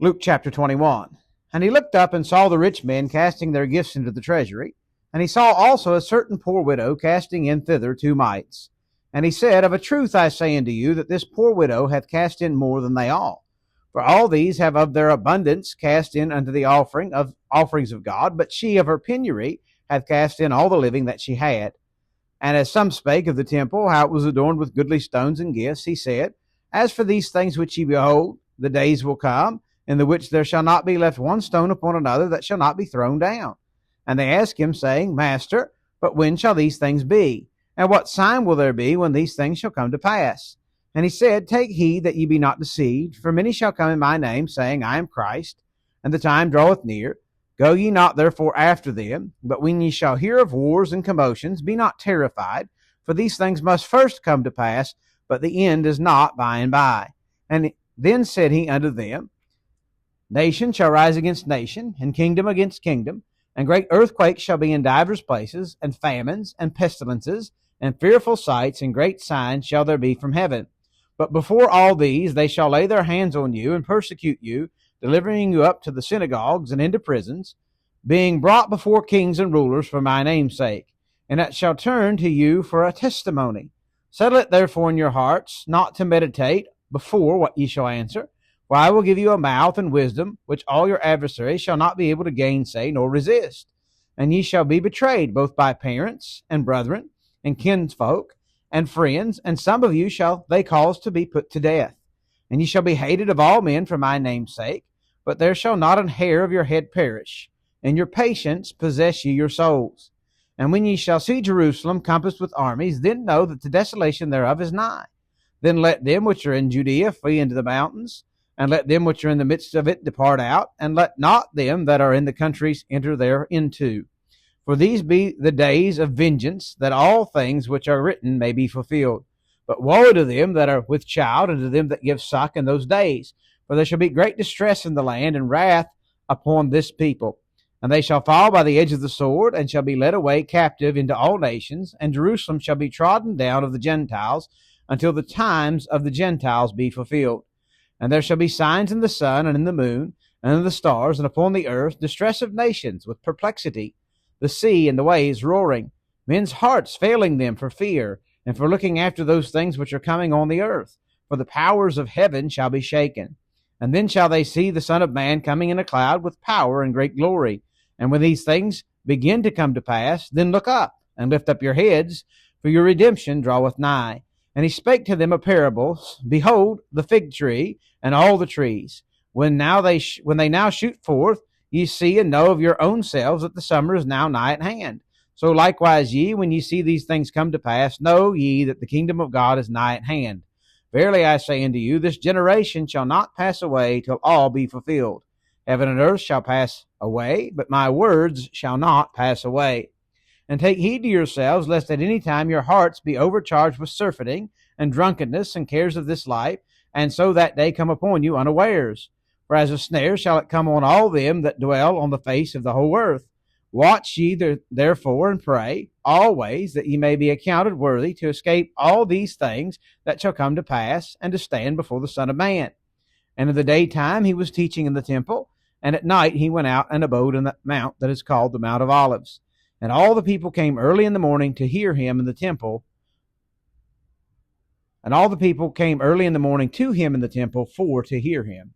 Luke chapter 21. And he looked up and saw the rich men casting their gifts into the treasury. And he saw also a certain poor widow casting in thither 2 mites. And he said, Of a truth I say unto you, that this poor widow hath cast in more than they all. For all these have of their abundance cast in unto the offerings of God, but she of her penury hath cast in all the living that she had. And as some spake of the temple, how it was adorned with goodly stones and gifts, he said, As for these things which ye behold, the days will come, in the which there shall not be left one stone upon another that shall not be thrown down. And they asked him, saying, Master, but when shall these things be? And what sign will there be when these things shall come to pass? And he said, Take heed that ye be not deceived, for many shall come in my name, saying, I am Christ, and the time draweth near. Go ye not therefore after them, but when ye shall hear of wars and commotions, be not terrified, for these things must first come to pass, but the end is not by and by. And then said he unto them, Nation shall rise against nation, and kingdom against kingdom, and great earthquakes shall be in divers places, and famines, and pestilences, and fearful sights, and great signs shall there be from heaven. But before all these they shall lay their hands on you, and persecute you, delivering you up to the synagogues and into prisons, being brought before kings and rulers for my name's sake. And it shall turn to you for a testimony. Settle it therefore in your hearts, not to meditate before what ye shall answer. For I will give you a mouth and wisdom, which all your adversaries shall not be able to gainsay nor resist. And ye shall be betrayed both by parents and brethren and kinsfolk and friends, and some of you shall they cause to be put to death. And ye shall be hated of all men for my name's sake, but there shall not an hair of your head perish. In your patience possess ye your souls. And when ye shall see Jerusalem compassed with armies, then know that the desolation thereof is nigh. Then let them which are in Judea flee into the mountains, and let them which are in the midst of it depart out, and let not them that are in the countries enter thereinto. For these be the days of vengeance, that all things which are written may be fulfilled. But woe to them that are with child, and to them that give suck in those days. For there shall be great distress in the land, and wrath upon this people. And they shall fall by the edge of the sword, and shall be led away captive into all nations, and Jerusalem shall be trodden down of the Gentiles, until the times of the Gentiles be fulfilled. And there shall be signs in the sun, and in the moon, and in the stars, and upon the earth, distress of nations with perplexity, the sea and the waves roaring, men's hearts failing them for fear, and for looking after those things which are coming on the earth. For the powers of heaven shall be shaken. And then shall they see the Son of Man coming in a cloud with power and great glory. And when these things begin to come to pass, then look up, and lift up your heads, for your redemption draweth nigh. And he spake to them a parable. Behold, the fig tree, and all the trees. When they now shoot forth, ye see and know of your own selves that the summer is now nigh at hand. So likewise ye, when ye see these things come to pass, know ye that the kingdom of God is nigh at hand. Verily I say unto you, this generation shall not pass away till all be fulfilled. Heaven and earth shall pass away, but my words shall not pass away. And take heed to yourselves, lest at any time your hearts be overcharged with surfeiting and drunkenness and cares of this life, and so that day come upon you unawares. For as a snare shall it come on all them that dwell on the face of the whole earth. Watch ye therefore, and pray always, that ye may be accounted worthy to escape all these things that shall come to pass, and to stand before the Son of Man. And in the daytime he was teaching in the temple, and at night he went out and abode in the mount that is called the Mount of Olives. And all the people came early in the morning to hear him in the temple. And all the people came early in the morning to him in the temple to hear him.